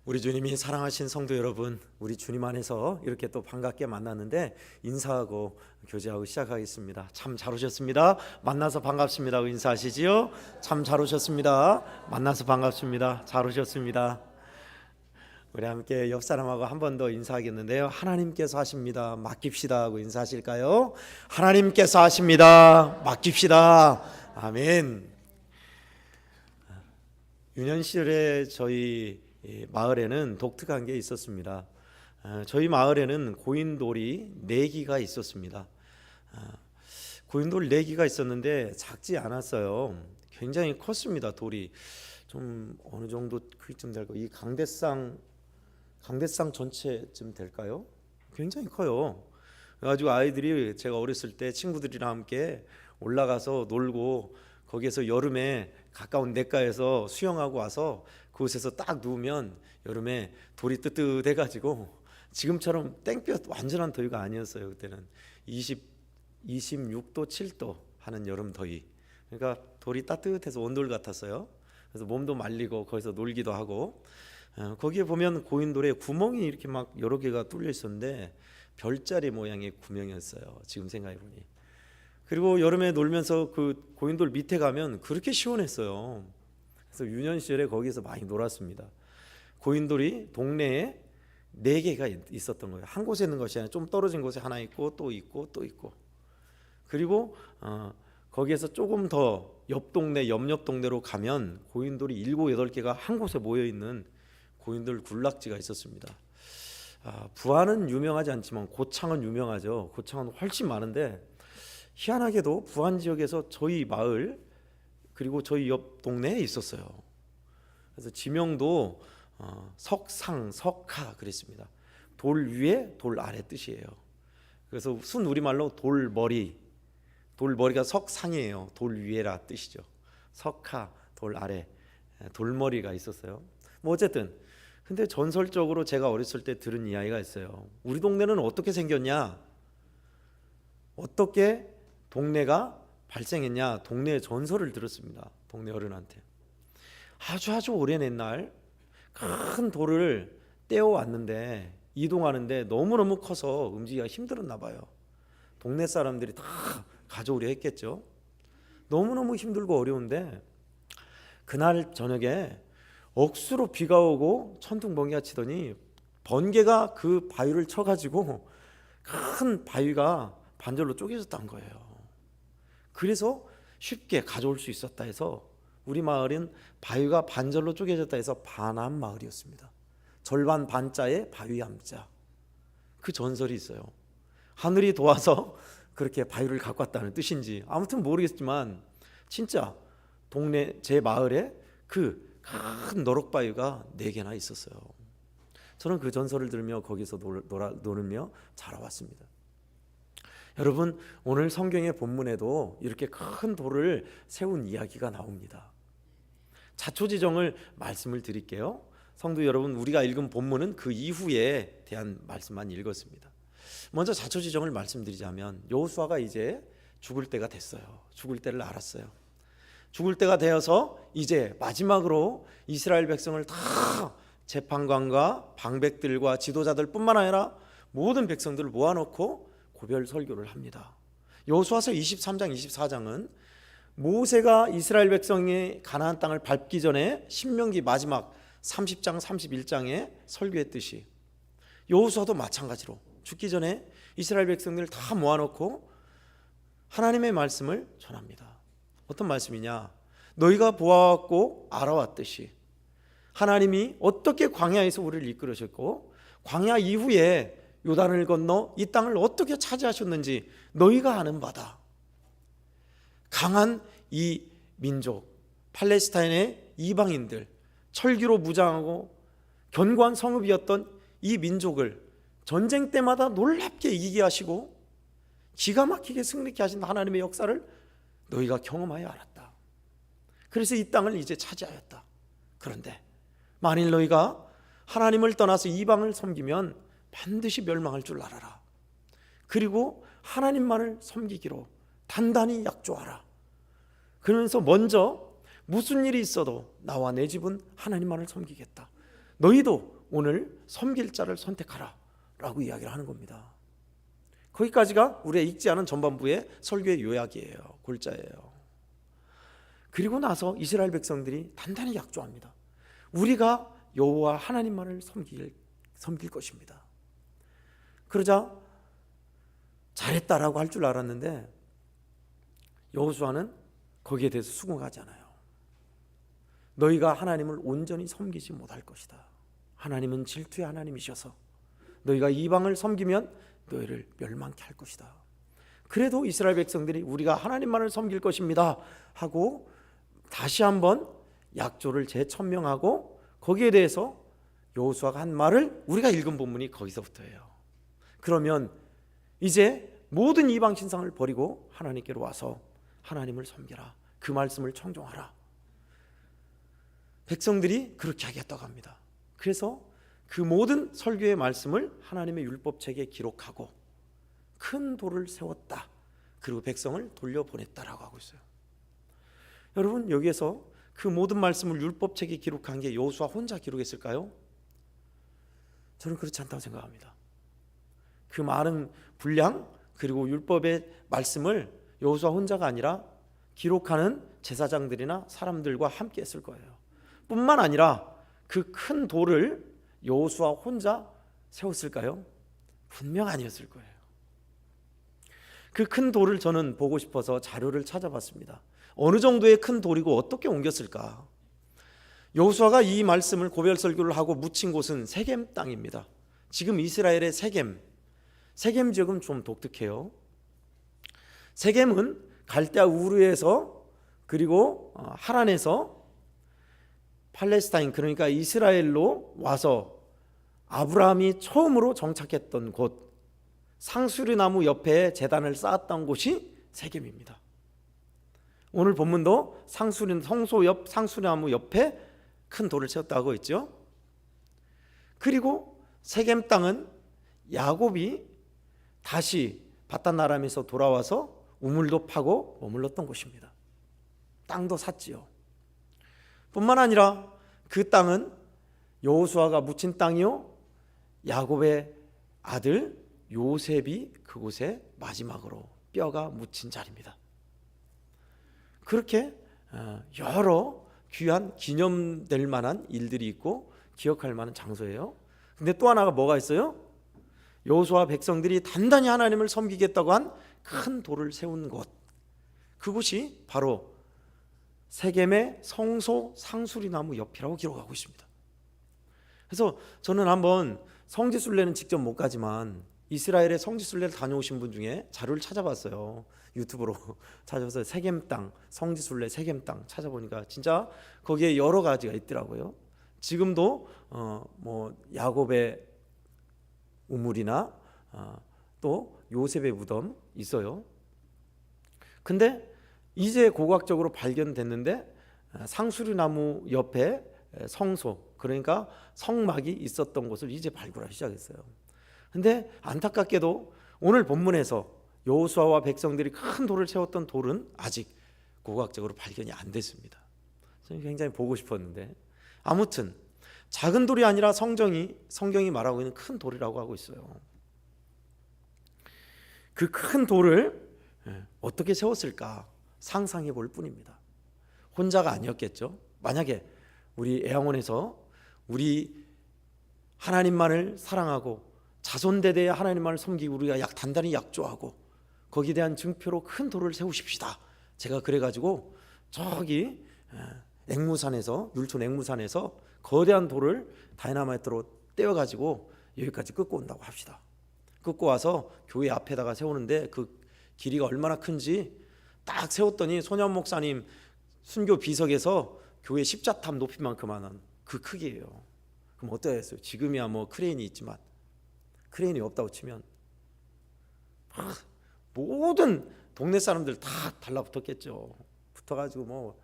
우리 주님이 사랑하신 성도 여러분, 우리 주님 안에서 이렇게 또 반갑게 만났는데 인사하고 교제하고 시작하겠습니다. 참 잘 오셨습니다. 만나서 반갑습니다. 인사하시지요? 참 잘 오셨습니다. 만나서 반갑습니다. 잘 오셨습니다. 우리 함께 옆 사람하고 한 번 더 인사하겠는데요. 하나님께서 하십니다. 맡깁시다 하고 인사하실까요? 하나님께서 하십니다. 맡깁시다. 아멘. 유년 시절에 저희 마을에는 독특한 게 있었습니다. 저희 마을에는 고인돌이 4기가 있었습니다. 고인돌 4기가 있었는데 작지 않았어요. 굉장히 컸습니다. 돌이 좀 어느 정도 크기쯤 될까? 이 강대상 전체쯤 될까요? 굉장히 커요. 그래가지고 아이들이 제가 어렸을 때 친구들이랑 함께 올라가서 놀고 거기에서 여름에 가까운 냇가에서 수영하고 와서 그곳에서 딱 누우면 여름에 돌이 뜨뜻해가지고 지금처럼 땡볕 완전한 더위가 아니었어요. 그때는 26도 7도 하는 여름 더위. 그러니까 돌이 따뜻해서 온돌 같았어요. 그래서 몸도 말리고 거기서 놀기도 하고, 거기에 보면 고인돌에 구멍이 이렇게 막 여러 개가 뚫려 있었는데 별자리 모양의 구멍이었어요. 지금 생각해 보니. 그리고 여름에 놀면서 그 고인돌 밑에 가면 그렇게 시원했어요. 그래서 유년 시절에 거기서 많이 놀았습니다. 고인돌이 동네에 4개가 있었던 거예요. 한 곳에 있는 것이 아니라 좀 떨어진 곳에 하나 있고 또 있고 또 있고. 그리고 거기에서 조금 더 옆 동네 옆 동네로 가면 고인돌이 7, 8개가 한 곳에 모여 있는 고인돌 군락지가 있었습니다. 부안은 유명하지 않지만 고창은 유명하죠. 고창은 훨씬 많은데 희한하게도 부안 지역에서 저희 마을 그리고 저희 옆 동네에 있었어요. 그래서 지명도 석상, 석하 그랬습니다. 돌 위에 돌 아래 뜻이에요. 그래서 순 우리말로 돌머리가 석상이에요. 돌 위에라 뜻이죠. 석하, 돌 아래, 돌머리가 있었어요. 뭐 어쨌든 근데 전설적으로 제가 어렸을 때 들은 이야기가 있어요. 우리 동네는 어떻게 생겼냐? 어떻게 동네가 발생했냐? 동네의 전설을 들었습니다. 동네 어른한테. 아주 오랜 옛날 큰 돌을 떼어왔는데 이동하는데 너무너무 커서 움직이기가 힘들었나 봐요. 동네 사람들이 다 가져오려 했겠죠. 너무너무 힘들고 어려운데 그날 저녁에 억수로 비가 오고 천둥번개가 치더니 번개가 그 바위를 쳐가지고 큰 바위가 반절로 쪼개졌다는 거예요. 그래서 쉽게 가져올 수 있었다 해서 우리 마을은 바위가 반절로 쪼개졌다 해서 반암 마을이었습니다. 절반 반자에 바위 암자. 그 전설이 있어요. 하늘이 도와서 그렇게 바위를 갖고 왔다는 뜻인지 아무튼 모르겠지만 진짜 동네 제 마을에 그 큰 너럭바위가 4개나 있었어요. 저는 그 전설을 들으며 거기서 놀으며 자라왔습니다. 여러분, 오늘 성경의 본문에도 이렇게 큰 돌을 세운 이야기가 나옵니다. 자초지정을 말씀을 드릴게요. 성도 여러분, 우리가 읽은 본문은 그 이후에 대한 말씀만 읽었습니다. 먼저 자초지정을 말씀드리자면 여호수아가 이제 죽을 때가 됐어요. 죽을 때를 알았어요. 죽을 때가 되어서 이제 마지막으로 이스라엘 백성을 다 재판관과 방백들과 지도자들 뿐만 아니라 모든 백성들을 모아놓고 고별 설교를 합니다. 여호수아서 23장 24장은 모세가 이스라엘 백성이 가나안 땅을 밟기 전에 신명기 마지막 30장 31장에 설교했듯이 여호수아도 마찬가지로 죽기 전에 이스라엘 백성들을 다 모아놓고 하나님의 말씀을 전합니다. 어떤 말씀이냐? 너희가 보아왔고 알아왔듯이 하나님이 어떻게 광야에서 우리를 이끌으셨고 광야 이후에 요단을 건너 이 땅을 어떻게 차지하셨는지 너희가 아는 바다. 강한 이 민족 팔레스타인의 이방인들, 철기로 무장하고 견고한 성읍이었던 이 민족을 전쟁 때마다 놀랍게 이기게 하시고 기가 막히게 승리케 하신 하나님의 역사를 너희가 경험하여 알았다. 그래서 이 땅을 이제 차지하였다. 그런데 만일 너희가 하나님을 떠나서 이방을 섬기면 반드시 멸망할 줄 알아라. 그리고 하나님만을 섬기기로 단단히 약조하라. 그러면서 먼저 무슨 일이 있어도 나와 내 집은 하나님만을 섬기겠다. 너희도 오늘 섬길 자를 선택하라 라고 이야기를 하는 겁니다. 거기까지가 우리가 읽지 않은 전반부의 설교의 요약이에요. 골자예요. 그리고 나서 이스라엘 백성들이 단단히 약조합니다. 우리가 여호와 하나님만을 섬길 것입니다. 그러자 잘했다라고 할 줄 알았는데 여호수아는 거기에 대해서 수긍하지 않아요. 너희가 하나님을 온전히 섬기지 못할 것이다. 하나님은 질투의 하나님이셔서 너희가 이방을 섬기면 너희를 멸망케 할 것이다. 그래도 이스라엘 백성들이 우리가 하나님만을 섬길 것입니다 하고 다시 한번 약조를 재천명하고 거기에 대해서 여호수아가 한 말을 우리가 읽은 본문이 거기서부터예요. 그러면 이제 모든 이방 신상을 버리고 하나님께로 와서 하나님을 섬겨라. 그 말씀을 청종하라. 백성들이 그렇게 하겠다고 합니다. 그래서 그 모든 설교의 말씀을 하나님의 율법책에 기록하고 큰 돌을 세웠다. 그리고 백성을 돌려보냈다라고 하고 있어요. 여러분, 여기에서 그 모든 말씀을 율법책에 기록한 게 여호수아 혼자 기록했을까요? 저는 그렇지 않다고 생각합니다. 그 많은 분량 그리고 율법의 말씀을 여호수아 혼자가 아니라 기록하는 제사장들이나 사람들과 함께 했을 거예요. 뿐만 아니라 그 큰 돌을 여호수아 혼자 세웠을까요? 분명 아니었을 거예요. 그 큰 돌을 저는 보고 싶어서 자료를 찾아봤습니다. 어느 정도의 큰 돌이고 어떻게 옮겼을까? 여호수아가 이 말씀을 고별 설교를 하고 묻힌 곳은 세겜 땅입니다. 지금 이스라엘의 세겜 지역은 좀 독특해요. 세겜은 갈대아 우르에서 그리고 하란에서 팔레스타인, 그러니까 이스라엘로 와서 아브라함이 처음으로 정착했던 곳, 상수리나무 옆에 제단을 쌓았던 곳이 세겜입니다. 오늘 본문도 성소 옆 상수리나무 옆에 큰 돌을 세웠다고 했죠. 그리고 세겜 땅은 야곱이 다시 바단 아람에서 돌아와서 우물도 파고 머물렀던 곳입니다. 땅도 샀지요. 뿐만 아니라 그 땅은 여호수아가 묻힌 땅이요, 야곱의 아들 요셉이 그곳에 마지막으로 뼈가 묻힌 자리입니다. 그렇게 여러 귀한 기념될 만한 일들이 있고 기억할 만한 장소예요. 근데 또 하나가 뭐가 있어요? 여호수아 백성들이 단단히 하나님을 섬기겠다고 한 큰 돌을 세운 곳, 그곳이 바로 세겜의 성소 상수리나무 옆이라고 기록하고 있습니다. 그래서 저는 한번 성지순례는 직접 못 가지만 이스라엘의 성지순례를 다녀오신 분 중에 자료를 찾아봤어요. 유튜브로 찾아서 세겜 땅 성지순례 세겜 땅 찾아보니까 진짜 거기에 여러 가지가 있더라고요. 지금도 뭐 야곱의 우물이나 또 요셉의 무덤 있어요. 근데 이제 고고학적으로 발견됐는데 상수리나무 옆에 성소, 그러니까 성막이 있었던 곳을 이제 발굴하기 시작했어요. 근데 안타깝게도 오늘 본문에서 여호수아와 백성들이 큰 돌을 세웠던 돌은 아직 고고학적으로 발견이 안 됐습니다. 저는 굉장히 보고 싶었는데, 아무튼 작은 돌이 아니라 성경이 말하고 있는 큰 돌이라고 하고 있어요. 그 큰 돌을 어떻게 세웠을까 상상해 볼 뿐입니다. 혼자가 아니었겠죠. 만약에 우리 애양원에서 우리 하나님만을 사랑하고 자손대대에 하나님만을 섬기고 우리가 단단히 약조하고 거기에 대한 증표로 큰 돌을 세우십시다. 제가 그래가지고 저기 앵무산에서, 율촌 앵무산에서 거대한 돌을 다이나마이트로 떼어가지고 여기까지 끄고 온다고 합시다. 끄고 와서 교회 앞에다가 세우는데 그 길이가 얼마나 큰지 딱 세웠더니 손현 목사님 순교 비석에서 교회 십자탑 높이만큼만 그 크기예요. 그럼 어떠겠어요? 지금이야 뭐 크레인이 있지만 크레인이 없다고 치면 모든 동네 사람들 다 달라붙었겠죠. 붙어가지고 뭐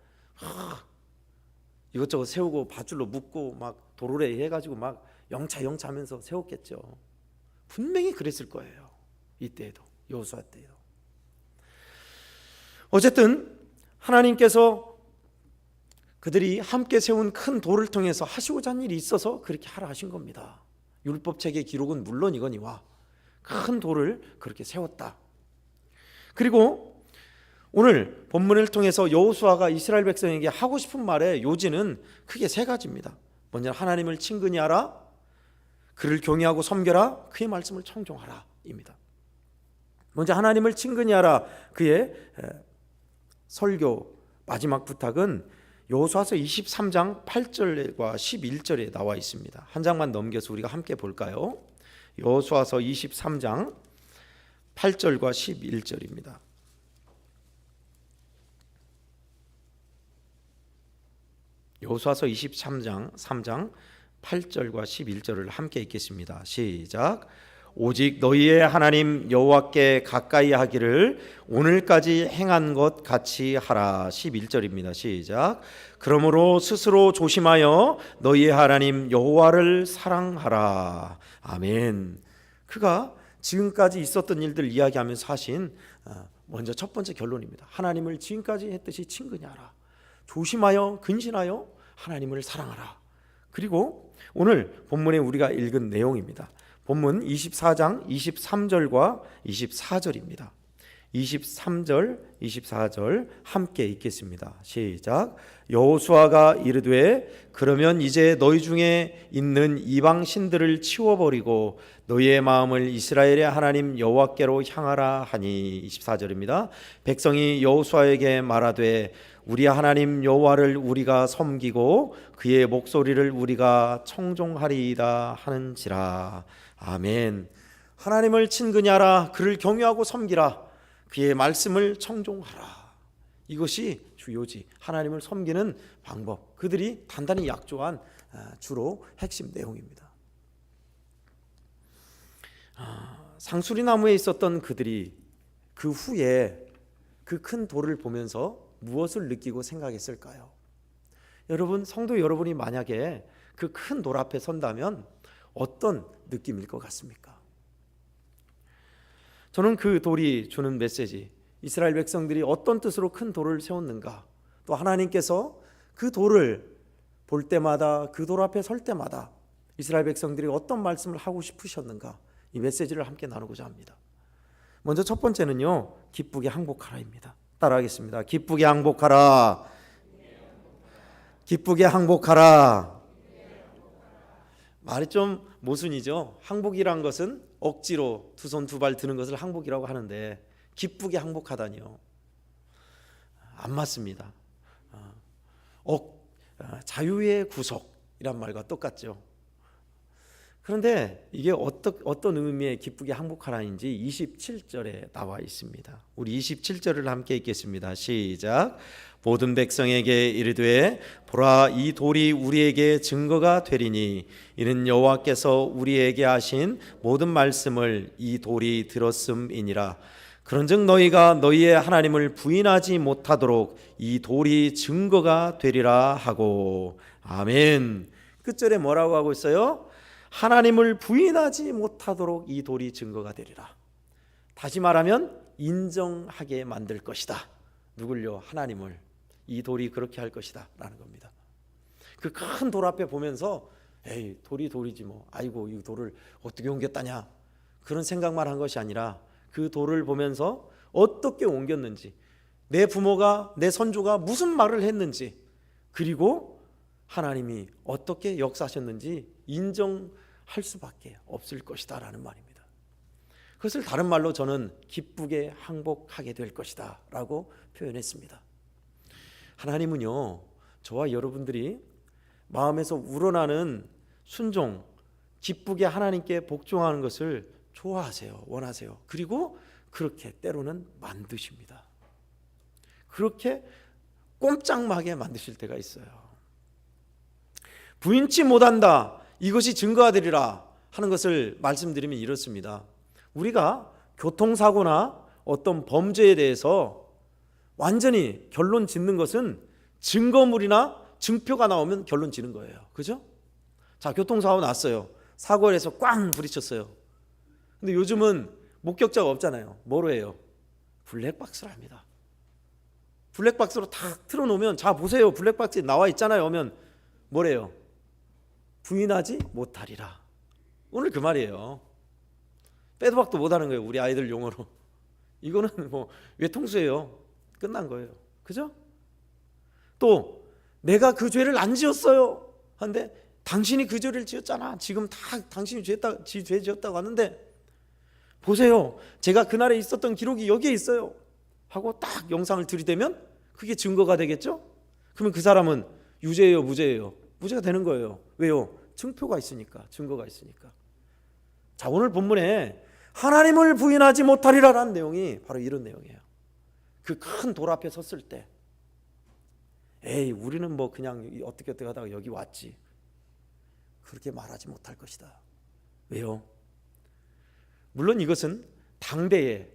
이것저것 세우고 밧줄로 묶고 막 도로래 해가지고 막 영차 하면서 세웠겠죠. 분명히 그랬을 거예요. 이때에도, 여호수아 때에도. 어쨌든 하나님께서 그들이 함께 세운 큰 돌을 통해서 하시고자 한 일이 있어서 그렇게 하라 하신 겁니다. 율법책의 기록은 물론이거니와 큰 돌을 그렇게 세웠다. 그리고 오늘 본문을 통해서 여호수아가 이스라엘 백성에게 하고 싶은 말의 요지는 크게 세 가지입니다. 먼저 하나님을 친근히 하라, 그를 경외하고 섬겨라, 그의 말씀을 청종하라 입니다. 먼저 하나님을 친근히 하라, 그의 설교 마지막 부탁은 여호수아서 23장 8절과 11절에 나와 있습니다. 한 장만 넘겨서 우리가 함께 볼까요? 여호수아서 23장 8절과 11절입니다. 여호수아서 3장 8절과 11절을 함께 읽겠습니다. 시작. 오직 너희의 하나님 여호와께 가까이 하기를 오늘까지 행한 것 같이 하라. 11절입니다. 시작. 그러므로 스스로 조심하여 너희의 하나님 여호와를 사랑하라. 아멘. 그가 지금까지 있었던 일들 이야기하면서 하신 먼저 첫 번째 결론입니다. 하나님을 지금까지 했듯이 친근히 하라. 조심하여 근신하여 하나님을 사랑하라. 그리고 오늘 본문에 우리가 읽은 내용입니다. 본문 24장 23절과 24절입니다. 23절, 24절 함께 읽겠습니다. 시작. 여호수아가 이르되 그러면 이제 너희 중에 있는 이방 신들을 치워버리고 너희의 마음을 이스라엘의 하나님 여호와께로 향하라 하니. 24절입니다. 백성이 여호수아에게 말하되 우리 하나님 여호와를 우리가 섬기고 그의 목소리를 우리가 청종하리이다 하는지라. 아멘. 하나님을 친근히 하라, 그를 경외하고 섬기라, 그의 말씀을 청종하라. 이것이 주요지, 하나님을 섬기는 방법, 그들이 단단히 약조한 주로 핵심 내용입니다. 상수리나무에 있었던 그들이 그 후에 그 큰 돌을 보면서 무엇을 느끼고 생각했을까요? 여러분, 성도 여러분이 만약에 그 큰 돌 앞에 선다면 어떤 느낌일 것 같습니까? 저는 그 돌이 주는 메시지, 이스라엘 백성들이 어떤 뜻으로 큰 돌을 세웠는가, 또 하나님께서 그 돌을 볼 때마다, 그 돌 앞에 설 때마다 이스라엘 백성들이 어떤 말씀을 하고 싶으셨는가, 이 메시지를 함께 나누고자 합니다. 먼저 첫 번째는요, 기쁘게 항복하라입니다. 따라하겠습니다. 기쁘게 항복하라. 기쁘게 항복하라. 말이 좀 모순이죠. 항복이란 것은 억지로 두 손 두 발 드는 것을 항복이라고 하는데 기쁘게 항복하다니요, 안 맞습니다. 자유의 구속이란 말과 똑같죠. 그런데 이게 어떤 의미의 기쁘게 항복하라인지 27절에 나와 있습니다. 우리 27절을 함께 읽겠습니다. 시작. 모든 백성에게 이르되 보라, 이 돌이 우리에게 증거가 되리니 이는 여호와께서 우리에게 하신 모든 말씀을 이 돌이 들었음이니라. 그런즉 너희가 너희의 하나님을 부인하지 못하도록 이 돌이 증거가 되리라 하고. 아멘. 끝절에 뭐라고 하고 있어요? 하나님을 부인하지 못하도록 이 돌이 증거가 되리라. 다시 말하면 인정하게 만들 것이다. 누굴요? 하나님을. 이 돌이 그렇게 할 것이다 라는 겁니다. 그 큰 돌 앞에 보면서 에이, 돌이 돌이지 뭐, 아이고 이 돌을 어떻게 옮겼다냐, 그런 생각만 한 것이 아니라 그 돌을 보면서 어떻게 옮겼는지, 내 부모가, 내 선조가 무슨 말을 했는지, 그리고 하나님이 어떻게 역사하셨는지 인정할 수밖에 없을 것이다 라는 말입니다. 그것을 다른 말로 저는 기쁘게 항복하게 될 것이다 라고 표현했습니다. 하나님은요, 저와 여러분들이 마음에서 우러나는 순종, 기쁘게 하나님께 복종하는 것을 좋아하세요, 원하세요. 그리고 그렇게 때로는 만드십니다. 그렇게 꼼짝마게 만드실 때가 있어요. 부인치 못한다, 이것이 증거가 되리라 하는 것을 말씀드리면 이렇습니다. 우리가 교통사고나 어떤 범죄에 대해서 완전히 결론 짓는 것은 증거물이나 증표가 나오면 결론 지는 거예요. 그죠? 자, 교통사고 났어요. 사고를 해서 꽝 부딪혔어요. 근데 요즘은 목격자가 없잖아요. 뭐로 해요? 블랙박스를 합니다. 블랙박스로 탁 틀어놓으면 자 보세요. 블랙박스에 나와 있잖아요. 하면 뭐래요? 부인하지 못하리라. 오늘 그 말이에요. 빼도 박도 못하는 거예요. 우리 아이들 용어로. 이거는 뭐 외통수예요. 끝난 거예요. 그죠? 또 내가 그 죄를 안 지었어요. 한데 당신이 그 죄를 지었잖아. 지금 다 당신이 죄 지었다고 하는데 보세요. 제가 그날에 있었던 기록이 여기에 있어요. 하고 딱 영상을 들이대면 그게 증거가 되겠죠? 그러면 그 사람은 유죄예요, 무죄예요? 무죄가 되는 거예요. 왜요? 증표가 있으니까, 증거가 있으니까. 자, 오늘 본문에 하나님을 부인하지 못하리라라는 내용이 바로 이런 내용이에요. 그 큰 돌 앞에 섰을 때 에이 우리는 뭐 그냥 어떻게 하다가 여기 왔지, 그렇게 말하지 못할 것이다. 왜요? 물론 이것은 당대의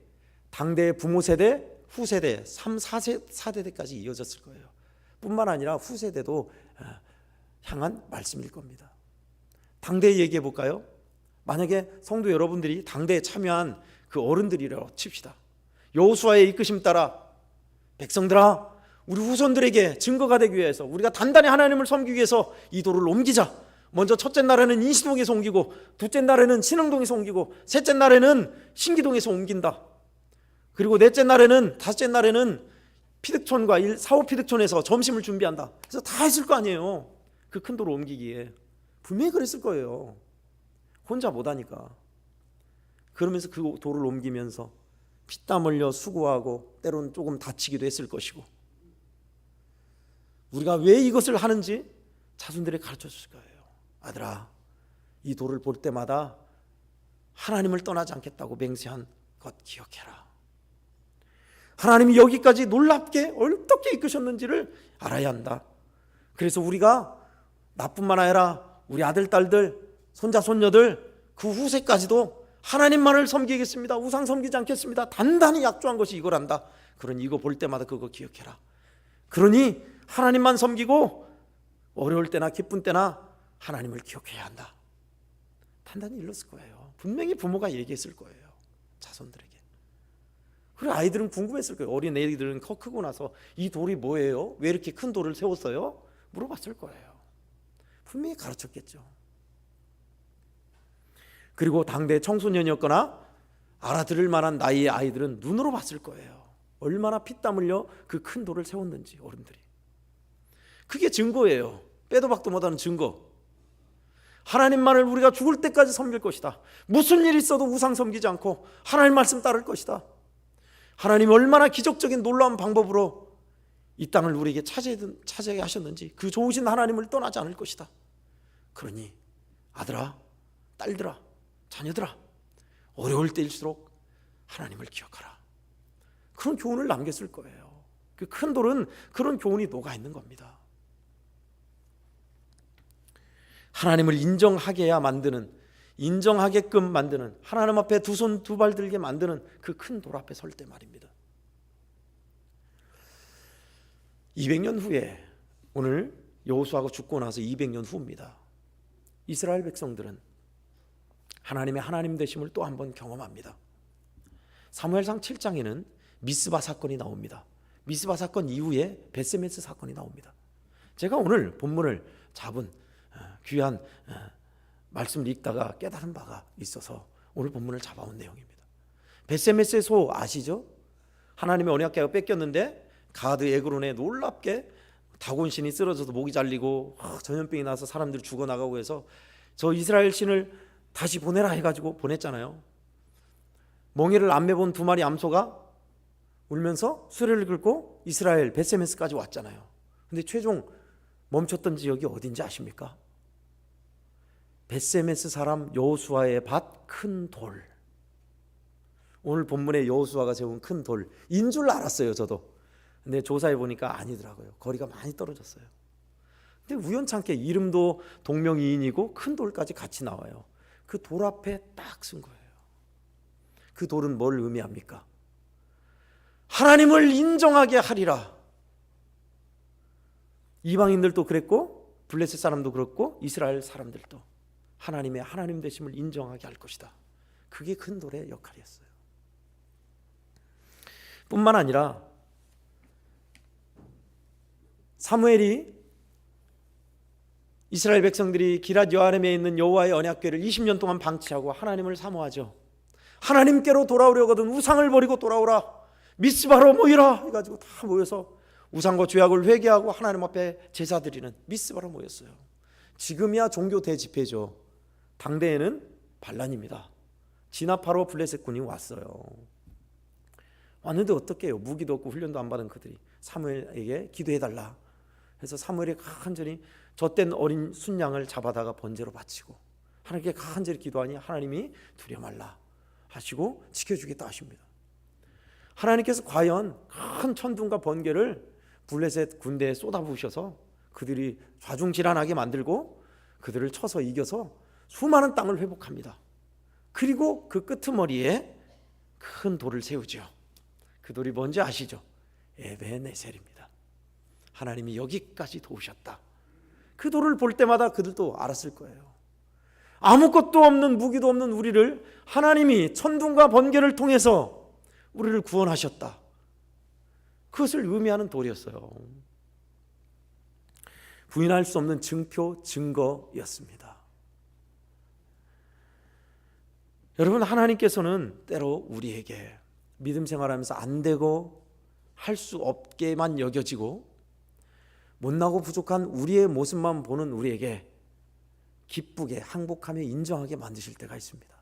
부모 세대, 후세대, 3, 4세대까지 이어졌을 거예요. 뿐만 아니라 후세대도 향한 말씀일 겁니다. 당대 얘기해 볼까요? 만약에 성도 여러분들이 당대에 참여한 그 어른들이라고 칩시다. 여호수아의 이끄심 따라 백성들아, 우리 후손들에게 증거가 되기 위해서 우리가 단단히 하나님을 섬기기 위해서 이 돌을 옮기자. 먼저 첫째 날에는 인시동에서 옮기고, 둘째 날에는 신흥동에서 옮기고, 셋째 날에는 신기동에서 옮긴다. 그리고 넷째 날에는, 다섯째 날에는 피득촌과 사호 피득촌에서 점심을 준비한다. 그래서 다 했을 거 아니에요. 그 큰 돌을 옮기기에 분명히 그랬을 거예요. 혼자 못하니까. 그러면서 그 돌을 옮기면서 피땀 흘려 수고하고 때로는 조금 다치기도 했을 것이고, 우리가 왜 이것을 하는지 자손들에게 가르쳐 줄 거예요. 아들아, 이 돌을 볼 때마다 하나님을 떠나지 않겠다고 맹세한 것 기억해라. 하나님이 여기까지 놀랍게 어떻게 이끄셨는지를 알아야 한다. 그래서 우리가 나뿐만 아니라 우리 아들, 딸들, 손자, 손녀들 그 후세까지도 하나님만을 섬기겠습니다. 우상 섬기지 않겠습니다. 단단히 약조한 것이 이거란다. 그러니 이거 볼 때마다 그거 기억해라. 그러니 하나님만 섬기고 어려울 때나 기쁜 때나 하나님을 기억해야 한다. 단단히 일렀을 거예요. 분명히 부모가 얘기했을 거예요. 자손들에게. 그리고 아이들은 궁금했을 거예요. 어린 애들은 크고 나서 이 돌이 뭐예요? 왜 이렇게 큰 돌을 세웠어요? 물어봤을 거예요. 분명히 가르쳤겠죠. 그리고 당대 청소년이었거나 알아들을 만한 나이의 아이들은 눈으로 봤을 거예요. 얼마나 피땀 흘려 그 큰 돌을 세웠는지 어른들이. 그게 증거예요. 빼도 박도 못하는 증거. 하나님만을 우리가 죽을 때까지 섬길 것이다. 무슨 일이 있어도 우상 섬기지 않고 하나님 말씀 따를 것이다. 하나님이 얼마나 기적적인 놀라운 방법으로 이 땅을 우리에게 차지하게 하셨는지 그 좋으신 하나님을 떠나지 않을 것이다. 그러니 아들아, 딸들아, 자녀들아, 어려울 때일수록 하나님을 기억하라. 그런 교훈을 남겼을 거예요. 그 큰 돌은 그런 교훈이 녹아있는 겁니다. 하나님을 인정하게야 만드는, 인정하게끔 만드는, 하나님 앞에 두 손 두 발 들게 만드는 그 큰 돌 앞에 설 때 말입니다. 200년 후에, 오늘 여호수아가 죽고 나서 200년 후입니다. 이스라엘 백성들은 하나님의 하나님 되심을 또 한 번 경험합니다. 사무엘상 7장에는 미스바 사건이 나옵니다. 미스바 사건 이후에 벳세메스 사건이 나옵니다. 제가 오늘 본문을 잡은 귀한 말씀을 읽다가 깨달은 바가 있어서 오늘 본문을 잡아온 내용입니다. 벳세메스의 소 아시죠? 하나님의 언약궤가 뺏겼는데 가드 에그론에 놀랍게 다곤신이 쓰러져서 목이 잘리고 전염병이 나서 사람들 죽어나가고 해서 저 이스라엘 신을 다시 보내라 해가지고 보냈잖아요. 멍에를 안 매본 두 마리 암소가 울면서 수레를 긁고 이스라엘 벳세메스까지 왔잖아요. 근데 최종 멈췄던 지역이 어딘지 아십니까? 벳세메스 사람 여호수아의 밭 큰 돌. 오늘 본문에 여호수아가 세운 큰 돌인 줄 알았어요, 저도. 근데 조사해 보니까 아니더라고요. 거리가 많이 떨어졌어요. 근데 우연찮게 이름도 동명이인이고 큰 돌까지 같이 나와요. 그 돌 앞에 딱 쓴 거예요. 그 돌은 뭘 의미합니까? 하나님을 인정하게 하리라. 이방인들도 그랬고 블레셋 사람도 그렇고 이스라엘 사람들도 하나님의 하나님 되심을 인정하게 할 것이다. 그게 큰 돌의 역할이었어요. 뿐만 아니라 사무엘이 이스라엘 백성들이 기럇 여아림에 있는 여호와의 언약궤를 20년 동안 방치하고 하나님을 사모하죠. 하나님께로 돌아오려거든 우상을 버리고 돌아오라, 미스바로 모이라 해가지고 다 모여서 우상과 죄악을 회개하고 하나님 앞에 제사 드리는 미스바로 모였어요. 지금이야 종교 대집회죠. 당대에는 반란입니다. 진압하러 블레셋군이 왔어요. 왔는데 어떻게 해요? 무기도 없고 훈련도 안 받은 그들이 사무엘에게 기도해달라 해서 사무엘이 간절히 젖된 어린 순양을 잡아다가 번제로 바치고 하나님께 간절히 기도하니 하나님이 두려워 말라 하시고 지켜주겠다 하십니다. 하나님께서 과연 큰 천둥과 번개를 블레셋 군대에 쏟아부으셔서 그들이 좌중질환하게 만들고 그들을 쳐서 이겨서 수많은 땅을 회복합니다. 그리고 그 끄트머리에 큰 돌을 세우죠. 그 돌이 뭔지 아시죠? 에베네셀입니다. 하나님이 여기까지 도우셨다. 그 돌을 볼 때마다 그들도 알았을 거예요. 아무것도 없는, 무기도 없는 우리를 하나님이 천둥과 번개를 통해서 우리를 구원하셨다. 그것을 의미하는 돌이었어요. 부인할 수 없는 증표, 증거였습니다. 여러분, 하나님께서는 때로 우리에게 믿음 생활하면서 안 되고 할 수 없게만 여겨지고 못나고 부족한 우리의 모습만 보는 우리에게 기쁘게 항복하며 인정하게 만드실 때가 있습니다.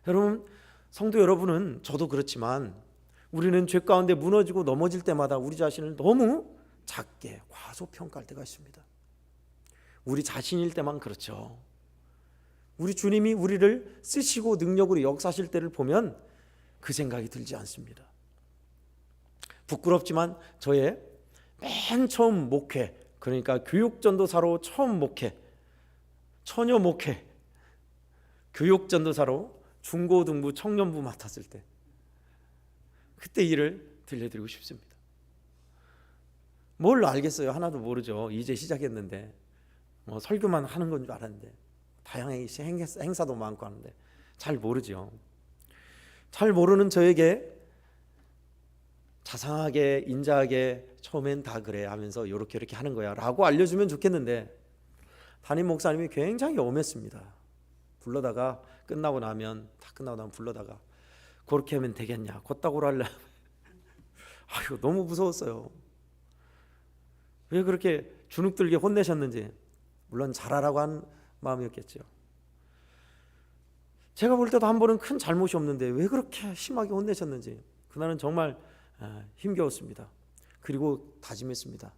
여러분, 성도 여러분은, 저도 그렇지만 우리는 죄 가운데 무너지고 넘어질 때마다 우리 자신을 너무 작게 과소평가할 때가 있습니다. 우리 자신일 때만 그렇죠. 우리 주님이 우리를 쓰시고 능력으로 역사하실 때를 보면 그 생각이 들지 않습니다. 부끄럽지만 저의 맨 처음 목회, 그러니까 교육전도사로 처음 목회, 처녀 목회, 교육전도사로 중고등부 청년부 맡았을 때 그때 일을 들려드리고 싶습니다. 뭘 알겠어요? 하나도 모르죠. 이제 시작했는데 설교만 하는 건 줄 알았는데 다양한 행사도 많고 하는데 잘 모르죠. 잘 모르는 저에게 자상하게 인자하게 처음엔 다 그래 하면서 이렇게 하는 거야 라고 알려주면 좋겠는데 담임 목사님이 굉장히 엄했습니다. 불러다가 끝나고 나면 불러다가 그렇게 하면 되겠냐, 곧다고로 할래. 아유, 너무 무서웠어요. 왜 그렇게 주눅들게 혼내셨는지. 물론 잘하라고 한 마음이었겠죠. 제가 볼 때도 한 번은 큰 잘못이 없는데 왜 그렇게 심하게 혼내셨는지 그날은 정말 힘겨웠습니다. 그리고 다짐했습니다.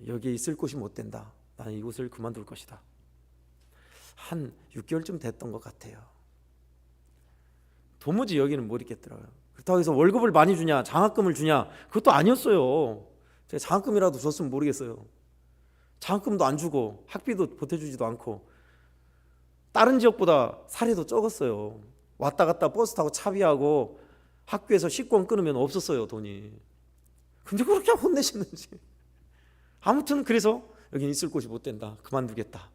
여기에 있을 곳이 못 된다. 나는 이곳을 그만둘 것이다. 한 6개월쯤 됐던 것 같아요. 도무지 여기는 못 있겠더라고요. 그렇다고 해서 월급을 많이 주냐, 장학금을 주냐, 그것도 아니었어요. 제가 장학금이라도 줬으면 모르겠어요. 장학금도 안 주고 학비도 보태주지도 않고 다른 지역보다 사례도 적었어요. 왔다 갔다 버스 타고 차비하고 학교에서 식권 끊으면 없었어요, 돈이. 근데 그렇게 혼내시는지. 아무튼 그래서 여기 있을 곳이 못 된다, 그만두겠다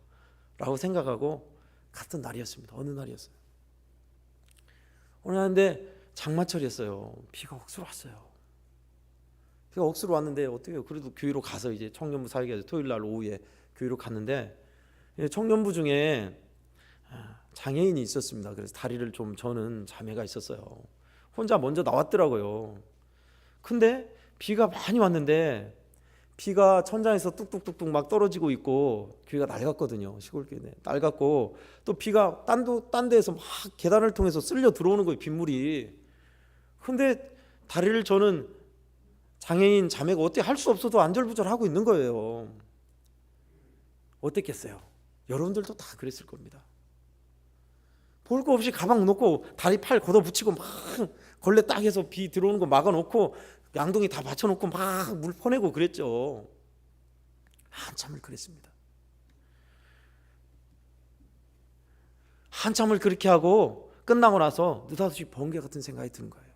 라고 생각하고 갔던 날이었습니다. 어느 날이었어요. 오늘 하는데 장마철이었어요. 비가 억수로 왔어요. 비가 억수로 왔는데 어떻게 해요? 그래도 교회로 가서 이제 청년부 사역해서 토요일 날 오후에 교회로 갔는데 청년부 중에 장애인이 있었습니다. 그래서 다리를 좀 저는 자매가 있었어요. 혼자 먼저 나왔더라고요. 근데 비가 많이 왔는데 비가 천장에서 뚝뚝뚝뚝 막 떨어지고 있고 교회가 낡았거든요. 시골 교회네. 낡았고 또 비가 딴 데에서 막 계단을 통해서 쓸려 들어오는 거예요, 빗물이. 근데 다리를 저는 장애인 자매가 어떻게 할 수 없어도 안절부절하고 있는 거예요. 어땠겠어요? 여러분들도 다 그랬을 겁니다. 볼 거 없이 가방 놓고 다리 팔 걷어붙이고 막 걸레 딱 해서 비 들어오는 거 막아놓고 양동이 다 받쳐놓고 막 물 퍼내고 그랬죠. 한참을 그랬습니다. 한참을 그렇게 하고 끝나고 나서 느닷없이 번개 같은 생각이 드는 거예요.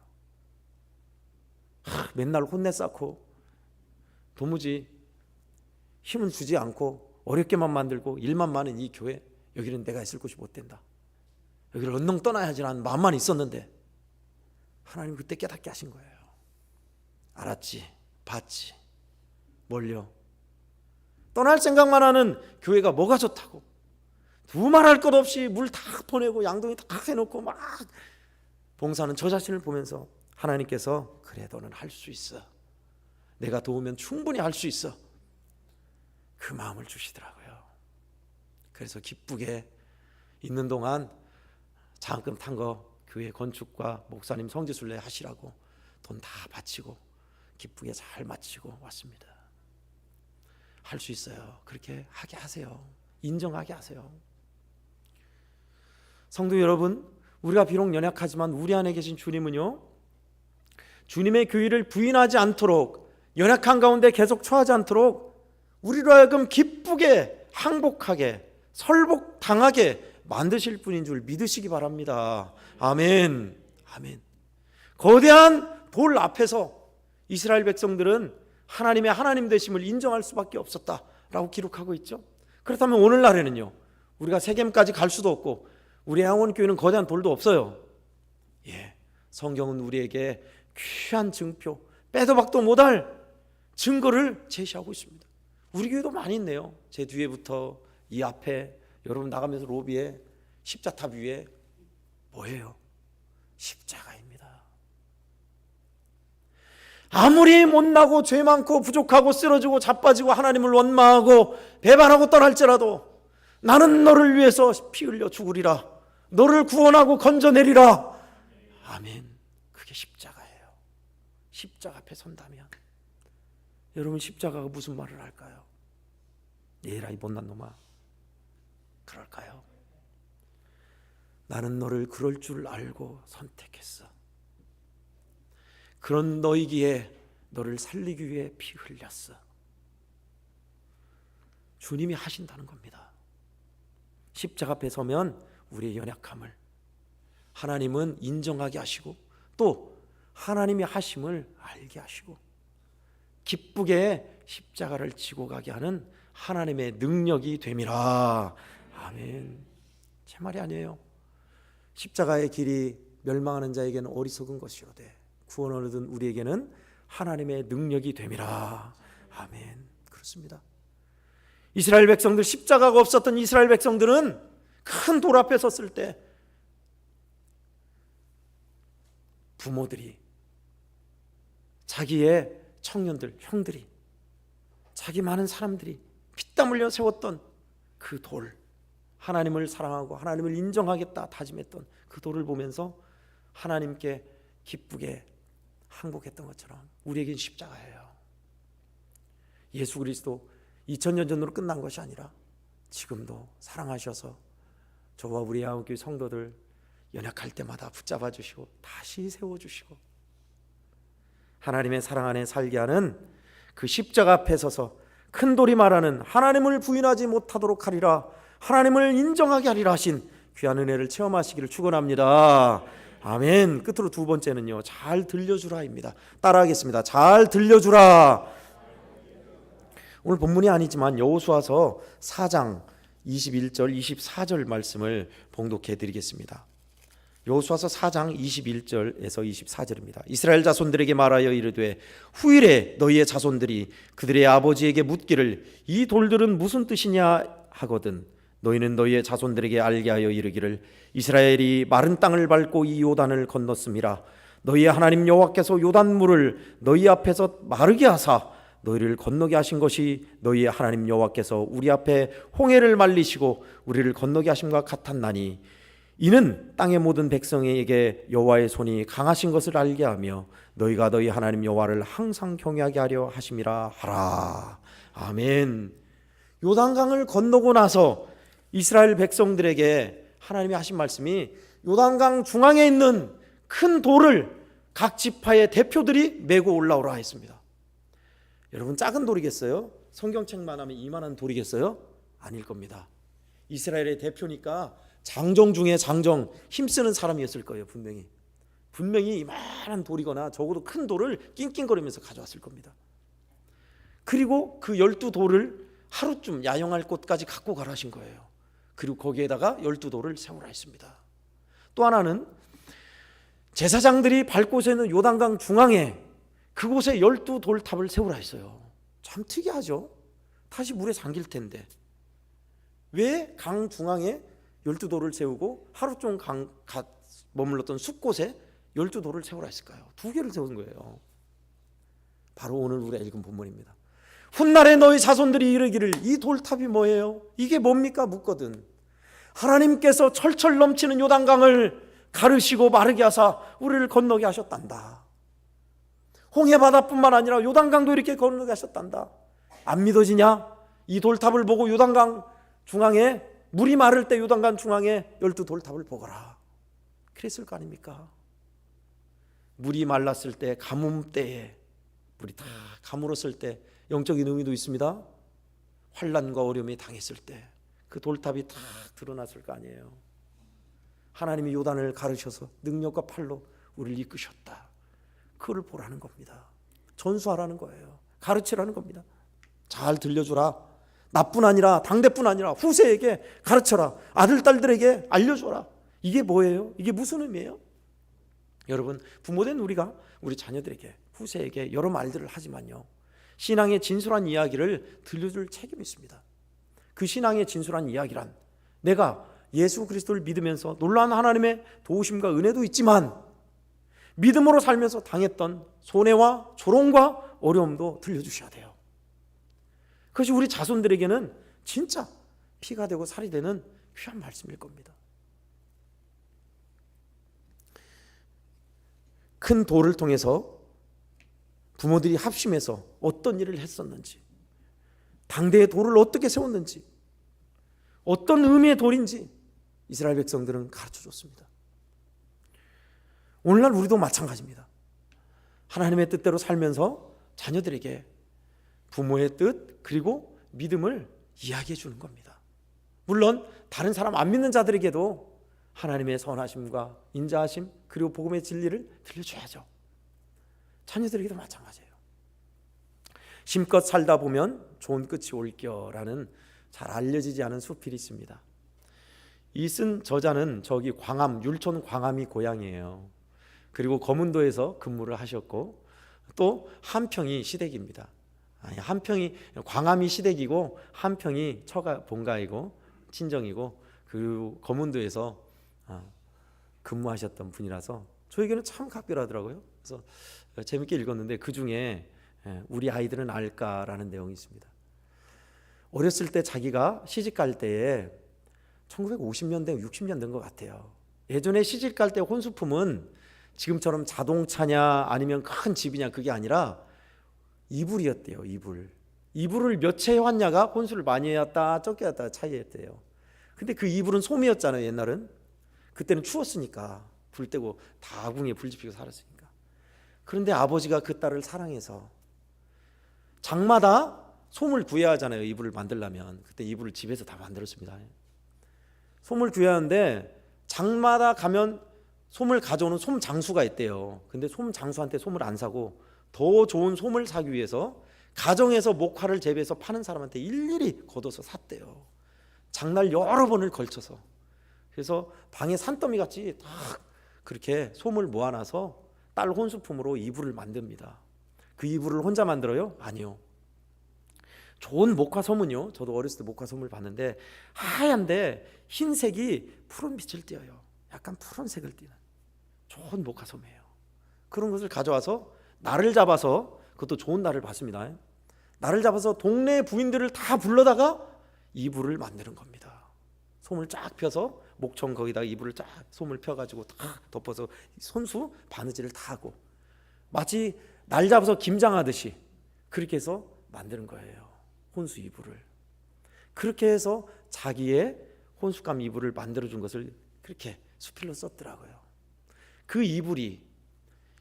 맨날 혼내 쌓고 도무지 힘은 주지 않고 어렵게만 만들고 일만 많은 이 교회, 여기는 내가 있을 곳이 못 된다. 여기를 언능 떠나야지라는 마음만 있었는데 하나님 그때 깨닫게 하신 거예요. 알았지, 봤지. 멀려. 떠날 생각만 하는 교회가 뭐가 좋다고. 두말할 것 없이 물 다 보내고 양동이 다 해놓고 막 봉사하는 저 자신을 보면서 하나님께서 그래 너는 할 수 있어. 내가 도우면 충분히 할 수 있어. 그 마음을 주시더라고요. 그래서 기쁘게 있는 동안 장학금 탄 거 교회 건축과 목사님 성지순례 하시라고 돈 다 바치고 기쁘게 잘 마치고 왔습니다. 할 수 있어요. 그렇게 하게 하세요. 인정하게 하세요. 성도 여러분, 우리가 비록 연약하지만 우리 안에 계신 주님은요, 주님의 교회를 부인하지 않도록, 연약한 가운데 계속 처하지 않도록 우리로 하여금 기쁘게 항복하게 설복당하게 만드실 분인 줄 믿으시기 바랍니다. 아멘. 아멘. 거대한 돌 앞에서 이스라엘 백성들은 하나님의 하나님 되심을 인정할 수밖에 없었다라고 기록하고 있죠. 그렇다면 오늘날에는요, 우리가 세겜까지 갈 수도 없고 우리 양원교회는 거대한 돌도 없어요. 성경은 우리에게 귀한 증표, 빼도 박도 못할 증거를 제시하고 있습니다. 우리 교회도 많이 있네요. 제 뒤에부터 이 앞에, 여러분 나가면서 로비에 십자탑 위에 뭐예요? 십자가입니다. 아무리 못나고 죄 많고 부족하고 쓰러지고 자빠지고 하나님을 원망하고 배반하고 떠날지라도 나는 너를 위해서 피 흘려 죽으리라, 너를 구원하고 건져내리라. 아멘. 그게 십자가예요. 십자가 앞에 선다면 여러분, 십자가가 무슨 말을 할까요? 얘라 이 못난 놈아, 그럴까요? 나는 너를 그럴 줄 알고 선택했어. 그런 너이기에 너를 살리기 위해 피 흘렸어. 주님이 하신다는 겁니다. 십자가 앞에 서면 우리의 연약함을 하나님은 인정하게 하시고 또 하나님이 하심을 알게 하시고 기쁘게 십자가를 지고 가게 하는 하나님의 능력이 됨이라. 아멘. 제 말이 아니에요. 십자가의 길이 멸망하는 자에게는 어리석은 것이로되 구원을 얻은 우리에게는 하나님의 능력이 됨이라. 아멘. 그렇습니다. 이스라엘 백성들, 십자가가 없었던 이스라엘 백성들은 큰 돌 앞에 섰을 때 부모들이, 자기의 청년들, 형들이, 자기 많은 사람들이 피땀 흘려 세웠던 그 돌, 하나님을 사랑하고 하나님을 인정하겠다 다짐했던 그 돌을 보면서 하나님께 기쁘게 항복했던 것처럼 우리에겐 십자가예요. 예수 그리스도 2000년 전으로 끝난 것이 아니라 지금도 사랑하셔서 저와 우리 양원교회 성도들 연약할 때마다 붙잡아 주시고 다시 세워주시고 하나님의 사랑 안에 살게 하는 그 십자가 앞에 서서 큰 돌이 말하는 하나님을 부인하지 못하도록 하리라, 하나님을 인정하게 하리라 하신 귀한 은혜를 체험하시기를 축원합니다. 아멘. 끝으로 두 번째는요, 잘 들려주라입니다. 따라하겠습니다. 잘 들려주라. 오늘 본문이 아니지만 여호수아서 4장 21절 24절 말씀을 봉독해 드리겠습니다. 여호수아서 4장 21절에서 24절입니다. 이스라엘 자손들에게 말하여 이르되 후일에 너희의 자손들이 그들의 아버지에게 묻기를 이 돌들은 무슨 뜻이냐 하거든 너희는 너희의 자손들에게 알게 하여 이르기를 이스라엘이 마른 땅을 밟고 이 요단을 건넜음이라. 너희의 하나님 여호와께서 요단물을 너희 앞에서 마르게 하사 너희를 건너게 하신 것이 너희의 하나님 여호와께서 우리 앞에 홍해를 말리시고 우리를 건너게 하심과 같았나니 이는 땅의 모든 백성에게 여호와의 손이 강하신 것을 알게 하며 너희가 너희 하나님 여호와를 항상 경외하게 하려 하심이라 하라. 아멘. 요단강을 건너고 나서 이스라엘 백성들에게 하나님이 하신 말씀이 요단강 중앙에 있는 큰 돌을 각 지파의 대표들이 메고 올라오라 했습니다. 여러분, 작은 돌이겠어요? 성경책만 하면 이만한 돌이겠어요? 아닐 겁니다. 이스라엘의 대표니까 장정 중에 장정, 힘쓰는 사람이었을 거예요. 분명히 이만한 돌이거나 적어도 큰 돌을 낑낑거리면서 가져왔을 겁니다. 그리고 그 12돌을 하루쯤 야영할 곳까지 갖고 가라 하신 거예요. 그리고 거기에다가 12돌을 세우라 했습니다. 또 하나는 제사장들이 밟고 있는 요단강 중앙에 그곳에 12돌탑을 세우라 했어요. 참 특이하죠. 다시 물에 잠길 텐데 왜 강 중앙에 12돌을 세우고 하루 종일 머물렀던 숲곳에 12돌을 세우라 했을까요? 2개를 세운 거예요. 바로 오늘 우리가 읽은 본문입니다. 훗날에 너희 자손들이 이르기를 이 돌탑이 뭐예요? 이게 뭡니까? 묻거든. 하나님께서 철철 넘치는 요단강을 가르시고 마르게 하사 우리를 건너게 하셨단다. 홍해바다뿐만 아니라 요단강도 이렇게 건너게 하셨단다. 안 믿어지냐? 이 돌탑을 보고 요단강 중앙에 물이 마를 때 요단강 중앙에 12돌탑을 보거라. 그랬을 거 아닙니까? 물이 말랐을 때, 가뭄 때에 물이 다 가물었을 때 영적인 의미도 있습니다. 환난과 어려움이 당했을 때 그 돌탑이 다 드러났을 거 아니에요. 하나님이 요단을 가르셔서 능력과 팔로 우리를 이끄셨다. 그걸 보라는 겁니다. 전수하라는 거예요. 가르치라는 겁니다. 잘 들려주라. 나뿐 아니라 당대뿐 아니라 후세에게 가르쳐라. 아들 딸들에게 알려줘라. 이게 뭐예요? 이게 무슨 의미예요? 여러분, 부모된 우리가 우리 자녀들에게 후세에게 여러 말들을 하지만요, 신앙의 진솔한 이야기를 들려줄 책임이 있습니다. 그 신앙의 진솔한 이야기란 내가 예수 그리스도를 믿으면서 놀라운 하나님의 도우심과 은혜도 있지만 믿음으로 살면서 당했던 손해와 조롱과 어려움도 들려주셔야 돼요. 그것이 우리 자손들에게는 진짜 피가 되고 살이 되는 귀한 말씀일 겁니다. 큰 돌을 통해서 부모들이 합심해서 어떤 일을 했었는지, 당대의 돌을 어떻게 세웠는지, 어떤 의미의 돌인지 이스라엘 백성들은 가르쳐줬습니다. 오늘날 우리도 마찬가지입니다. 하나님의 뜻대로 살면서 자녀들에게 부모의 뜻 그리고 믿음을 이야기해 주는 겁니다. 물론 다른 사람 안 믿는 자들에게도 하나님의 선하심과 인자하심 그리고 복음의 진리를 들려줘야죠. 자녀들에게도 마찬가지예요. 심껏 살다 보면 좋은 끝이 올겨라는 잘 알려지지 않은 수필이 있습니다. 이 쓴 저자는 저기 광암, 율촌 광암이 고향이에요. 그리고 거문도에서 근무를 하셨고 또 한평이 시댁입니다. 한평이 광암이 시댁이고 한평이 처가 본가이고 친정이고 그리고 거문도에서 근무하셨던 분이라서 저에게는 참 각별하더라고요. 그래서 재밌게 읽었는데 그 중에 우리 아이들은 알까라는 내용이 있습니다. 어렸을 때 자기가 시집 갈 때에 1950년대, 60년대인 것 같아요. 예전에 시집 갈 때 혼수품은 지금처럼 자동차냐 아니면 큰 집이냐 그게 아니라 이불이었대요. 이불을 몇 채 해왔냐가 혼수를 많이 해왔다 적게 해왔다 차이였대요. 근데 그 이불은 솜이었잖아요. 옛날은. 그때는 추웠으니까 불 떼고 다 아궁이에 불 지피고 살았으니까. 그런데 아버지가 그 딸을 사랑해서 장마다 솜을 구해야 하잖아요. 이불을 만들려면. 그때 이불을 집에서 다 만들었습니다. 솜을 구해야 하는데 장마다 가면 솜을 가져오는 솜 장수가 있대요. 근데 솜 장수한테 솜을 안 사고 더 좋은 솜을 사기 위해서 가정에서 목화를 재배해서 파는 사람한테 일일이 걷어서 샀대요. 장날 여러 번을 걸쳐서. 그래서 방에 산더미 같이 딱 그렇게 솜을 모아놔서 딸 혼수품으로 이불을 만듭니다. 그 이불을 혼자 만들어요? 아니요. 좋은 목화솜은요, 저도 어렸을 때 목화솜을 봤는데 하얀데 흰색이 푸른 빛을 띄어요. 약간 푸른색을 띠는 좋은 목화솜이에요. 그런 것을 가져와서 날을 잡아서, 그것도 좋은 날을 봤습니다. 날을 잡아서 동네 부인들을 다 불러다가 이불을 만드는 겁니다. 솜을 쫙 펴서 목청 거기다가 이불을 쫙 솜을 펴가지고 다 덮어서 손수 바느질을 다 하고 마치 날 잡아서 김장하듯이 그렇게 해서 만드는 거예요. 혼수 이불을. 그렇게 해서 자기의 혼수감 이불을 만들어준 것을 그렇게 수필로 썼더라고요. 그 이불이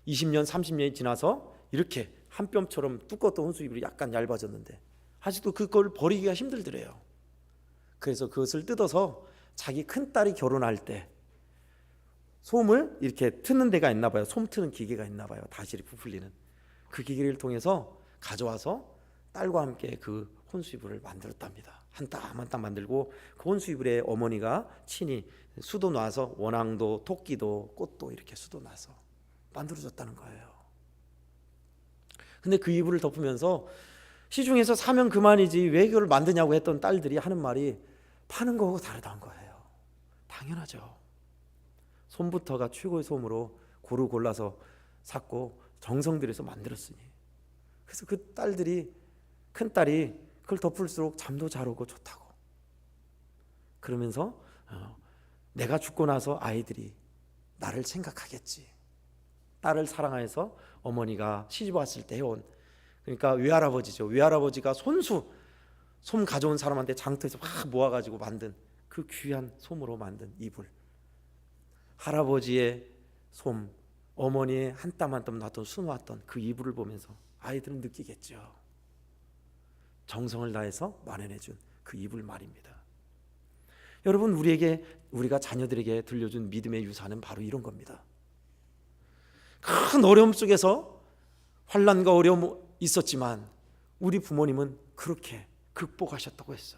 20년 30년이 지나서 이렇게 한 뼘처럼 두꺼웠던 혼수 이불이 약간 얇아졌는데 아직도 그걸 버리기가 힘들더래요. 그래서 그것을 뜯어서 자기 큰딸이 결혼할 때 솜을 이렇게 트는 데가 있나 봐요. 솜 트는 기계가 있나 봐요. 다시 부풀리는 그 기계를 통해서 가져와서 딸과 함께 그 혼수 이불을 만들었답니다. 한 땀 한 땀 만들고 그 혼수 이불에 어머니가 친히 수도 놔서 원앙도 토끼도 꽃도 이렇게 수도 놔서 만들어줬다는 거예요. 근데 그 이불을 덮으면서 시중에서 사면 그만이지 왜 이걸 만드냐고 했던 딸들이 하는 말이 파는 거하고 다르다는 거예요. 당연하죠. 솜부터가 최고의 솜으로 고루 골라서 샀고 정성 들여서 만들었으니. 그래서 그 딸들이, 큰 딸이 그걸 덮을수록 잠도 잘 오고 좋다고. 그러면서 내가 죽고 나서 아이들이 나를 생각하겠지. 딸을 사랑해서 어머니가 시집 왔을 때 해온, 그러니까 외할아버지죠. 외할아버지가 손수 솜 가져온 사람한테 장터에서 막 모아가지고 만든 그 귀한 솜으로 만든 이불. 할아버지의 솜, 어머니의 한 땀 한 땀 놨던 수놓았던 그 이불을 보면서 아이들은 느끼겠죠. 정성을 다해서 마련해준 그 이불 말입니다. 여러분, 우리가 자녀들에게 들려준 믿음의 유산은 바로 이런 겁니다. 큰 어려움 속에서 환난과 어려움 있었지만 우리 부모님은 그렇게 극복하셨다고 했어.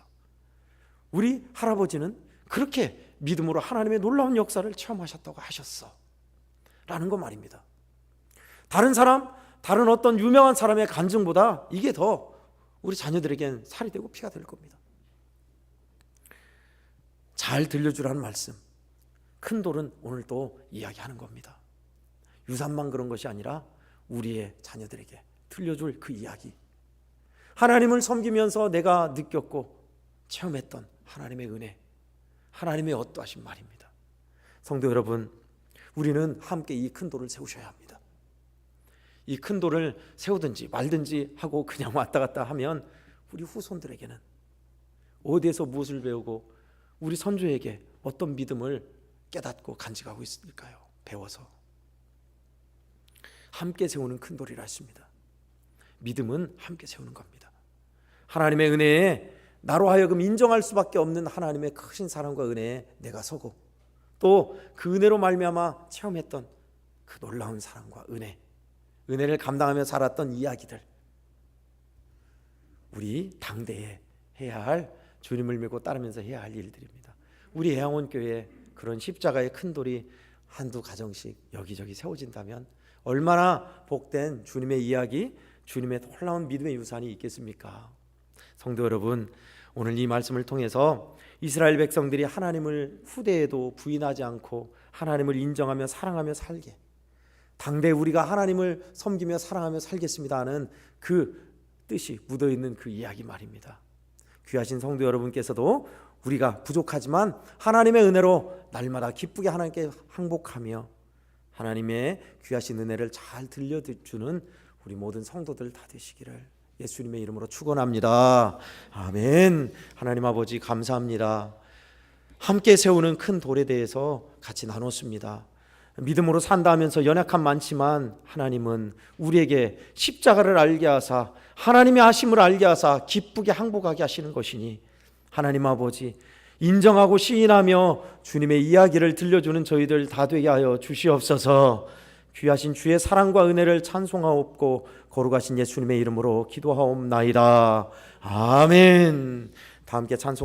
우리 할아버지는 그렇게 믿음으로 하나님의 놀라운 역사를 체험하셨다고 하셨어 라는 거 말입니다. 다른 사람, 다른 어떤 유명한 사람의 간증보다 이게 더 우리 자녀들에겐 살이 되고 피가 될 겁니다. 잘 들려주라는 말씀, 큰 돌은 오늘 또 이야기하는 겁니다. 유산만 그런 것이 아니라 우리의 자녀들에게 들려줄 그 이야기, 하나님을 섬기면서 내가 느꼈고 체험했던 하나님의 은혜, 하나님의 어떠하신 말입니다. 성도 여러분, 우리는 함께 이 큰 돌을 세우셔야 합니다. 이 큰 돌을 세우든지 말든지 하고 그냥 왔다 갔다 하면 우리 후손들에게는 어디에서 무엇을 배우고 우리 선조에게 어떤 믿음을 깨닫고 간직하고 있을까요? 배워서 함께 세우는 큰 돌이라 했습니다. 믿음은 함께 세우는 겁니다. 하나님의 은혜에 나로 하여금 인정할 수밖에 없는 하나님의 크신 사랑과 은혜에 내가 서고 또 그 은혜로 말미암아 체험했던 그 놀라운 사랑과 은혜를 감당하며 살았던 이야기들, 우리 당대에 해야 할, 주님을 믿고 따르면서 해야 할 일들입니다. 우리 애양원교회에 그런 십자가의 큰 돌이 한두 가정씩 여기저기 세워진다면 얼마나 복된 주님의 이야기, 주님의 놀라운 믿음의 유산이 있겠습니까? 성도 여러분, 오늘 이 말씀을 통해서 이스라엘 백성들이 하나님을 후대에도 부인하지 않고 하나님을 인정하며 사랑하며 살게, 당대 우리가 하나님을 섬기며 사랑하며 살겠습니다 하는 그 뜻이 묻어있는 그 이야기 말입니다. 귀하신 성도 여러분께서도 우리가 부족하지만 하나님의 은혜로 날마다 기쁘게 하나님께 항복하며 하나님의 귀하신 은혜를 잘 들려주는 우리 모든 성도들 다 되시기를 예수님의 이름으로 축원합니다. 아멘. 하나님 아버지 감사합니다. 함께 세우는 큰 돌에 대해서 같이 나눴습니다. 믿음으로 산다 하면서 연약함 많지만 하나님은 우리에게 십자가를 알게 하사 하나님의 하심을 알게 하사 기쁘게 항복하게 하시는 것이니 하나님 아버지 인정하고 시인하며 주님의 이야기를 들려주는 저희들 다 되게 하여 주시옵소서. 귀하신 주의 사랑과 은혜를 찬송하옵고 거룩하신 예수님의 이름으로 기도하옵나이다. 아멘. 다 함께 찬송